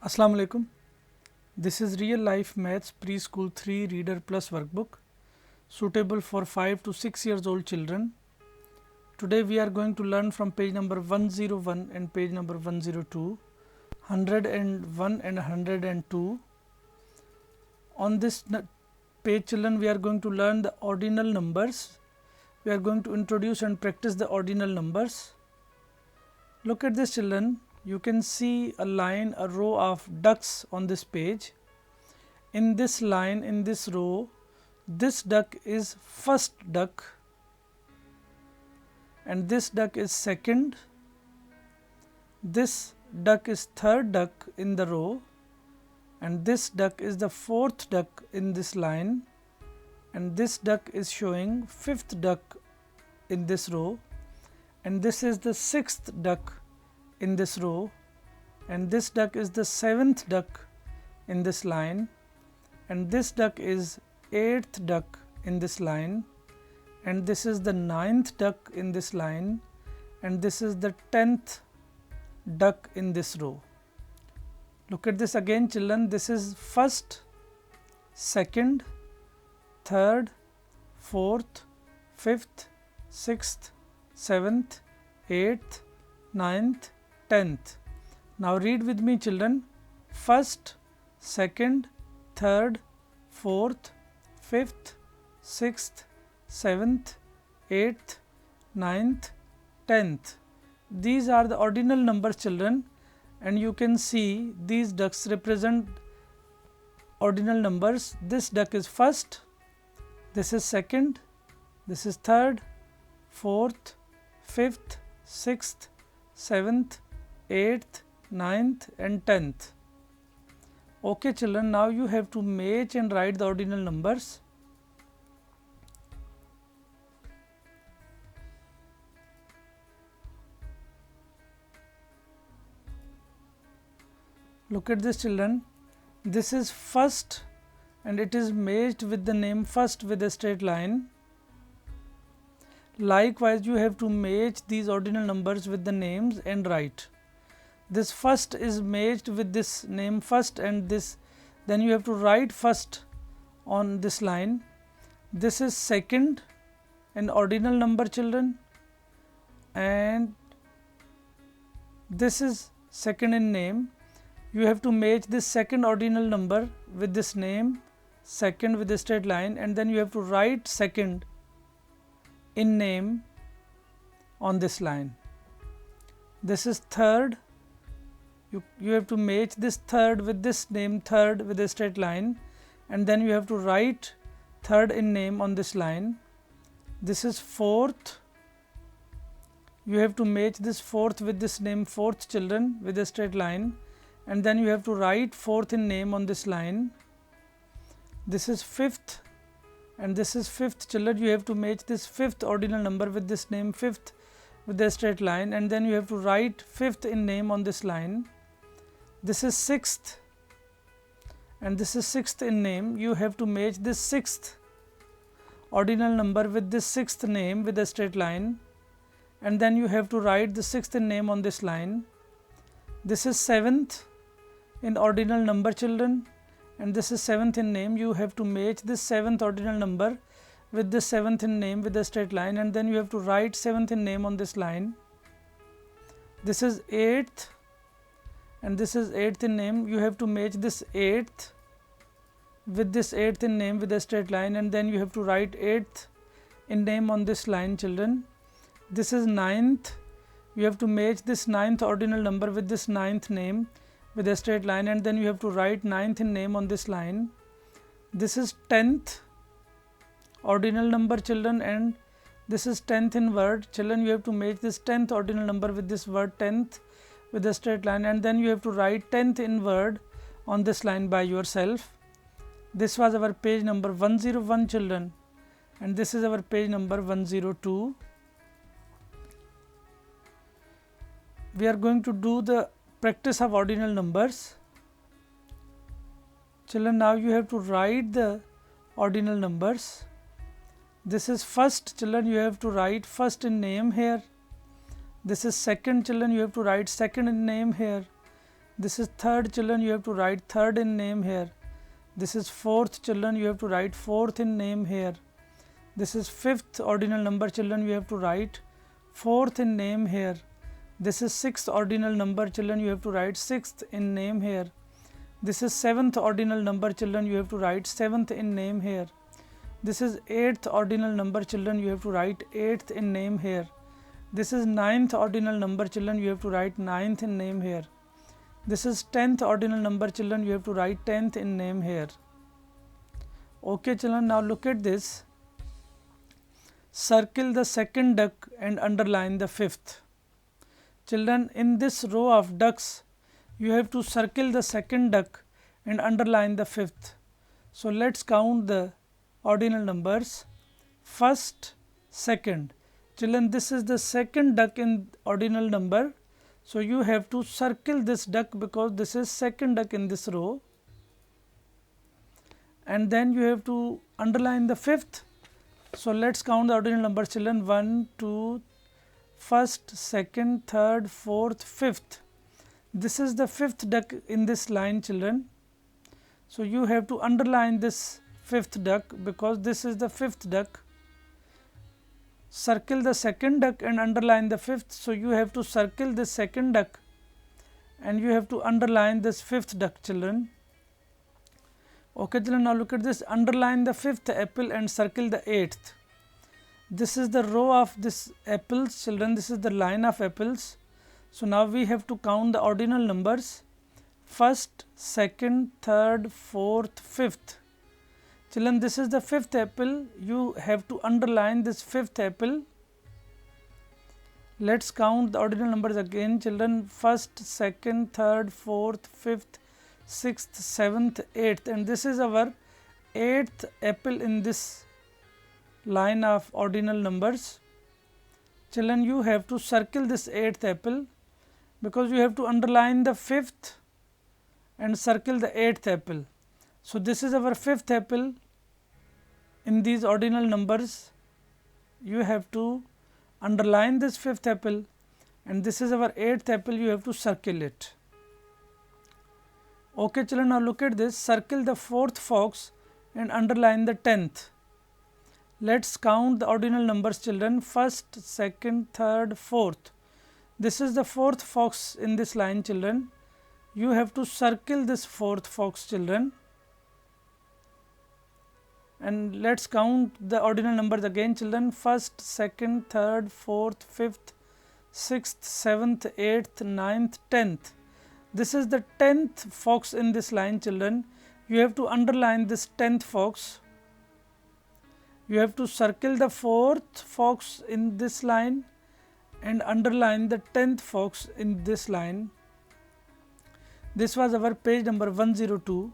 Assalamu alaikum. This is Real Life Maths Preschool 3 Reader Plus workbook suitable for 5 to 6 years old children. Today we are going to learn from page number 101 and page number 102, 101 and 102. On this page children, we are going to learn the ordinal numbers. We are going to introduce and practice the ordinal numbers. Look at this children. You can see a line, a row of ducks on this page. In this line, in this row, this duck is first duck and this duck is second. This duck is third duck in the row and this duck is the fourth duck in this line, and this duck is showing fifth duck in this row, and this is the sixth duck in this row, and this duck is the seventh duck in this line, and this duck is eighth duck in this line, and this is the ninth duck in this line, and this is the 10th duck in this row. Look at this again children. This is first, second, third, fourth, fifth, sixth, seventh, eighth, ninth, 10th. Now read with me children. First, second, third, fourth, fifth, sixth, seventh, eighth, ninth, 10th. These are the ordinal numbers children, and you can see these ducks represent ordinal numbers. This duck is first, this is second, this is third, fourth, fifth, sixth, seventh, 8th, 9th and 10th. Okay children, now you have to match and write the ordinal numbers. Look at this children. This is first and it is matched with the name first with a straight line. Likewise, you have to match these ordinal numbers with the names and write. This first is matched with this name first and this, then you have to write first on this line. This is second, an ordinal number children, and this is second in name. You have to match this second ordinal number with this name second with a straight line, and then you have to write second in name on this line. This is third. You have to match this third with this name third with a straight line, and then you have to write third in name on this line. This is fourth. You have to match this fourth with this name fourth children with a straight line, and then you have to write fourth in name on this line. This is fifth, and this is fifth children. You have to match this fifth ordinal number with this name fifth with a straight line, and then you have to write fifth in name on this line. This is sixth, and this is sixth in name. You have to match this sixth ordinal number with this sixth name with a straight line, and then you have to write the sixth in name on this line. This is seventh in ordinal number children, and this is seventh in name. You have to match this seventh ordinal number with this seventh in name with a straight line, and then you have to write seventh in name on this line. This is eighth, and this is eighth in name. You have to match this eighth with this eighth in name with a straight line, and then you have to write eighth in name on this line children. This is ninth. You have to match this ninth ordinal number with this ninth name with a straight line, and then you have to write ninth in name on this line. This is 10th ordinal number children, and this is 10th in word children. You have to match this 10th ordinal number with this word 10th with a straight line, and then you have to write 10th in word on this line by yourself. This was our page number 101 children, and this is our page number 102. We are going to do the practice of ordinal numbers. Children, now you have to write the ordinal numbers. This is first children. You have to write first in name here. This is second children. You have to write second in name here. This is third, children, you have to write third in name here. This is fourth, children, you have to write fourth in name here. This is fifth ordinal number, children, you have to write fourth in name here. This is sixth ordinal number, children, you have to write sixth in name here. This is seventh ordinal number, children, you have to write seventh in name here. This is eighth ordinal number, children, you have to write eighth in name here. This is ninth ordinal number, children, you have to write ninth in name here. This is 10th ordinal number, children, you have to write 10th in name here. Okay, children, now look at this. Circle the second duck and underline the fifth. Children, in this row of ducks, you have to circle the second duck and underline the fifth. So let's count the ordinal numbers. First, second. Children, this is the second duck in ordinal number. So you have to circle this duck because this is second duck in this row. And then you have to underline the fifth. So let's count the ordinal numbers, children. 1, 2, first, second, third, fourth, fifth. This is the fifth duck in this line, children. So you have to underline this fifth duck because this is the fifth duck. Circle the second duck and underline the fifth. So you have to circle this second duck and you have to underline this fifth duck, children. Okay, children, now look at this. Underline the fifth apple and circle the eighth. This is the row of this apples, children. This is the line of apples. So now we have to count the ordinal numbers. First, second, third, fourth, fifth. Children, this is the fifth apple. You have to underline this fifth apple. Let's count the ordinal numbers again, children. First, second, third, fourth, fifth, sixth, seventh, eighth. And this is our eighth apple in this line of ordinal numbers. Children, you have to circle this eighth apple because you have to underline the fifth and circle the eighth apple. So this is our fifth apple in these ordinal numbers. You have to underline this fifth apple and this is our eighth apple. You have to circle it. Okay, children, now look at this. Circle the fourth fox and underline the 10th. Let's count the ordinal numbers, children. First, second, third, fourth. This is the fourth fox in this line, children. You have to circle this fourth fox, children. And let's count the ordinal numbers again, children. First, second, third, fourth, fifth, sixth, seventh, eighth, ninth, 10th. This is the 10th fox in this line, children. You have to underline this 10th fox. You have to circle the fourth fox in this line and underline the 10th fox in this line. This was our page number 102.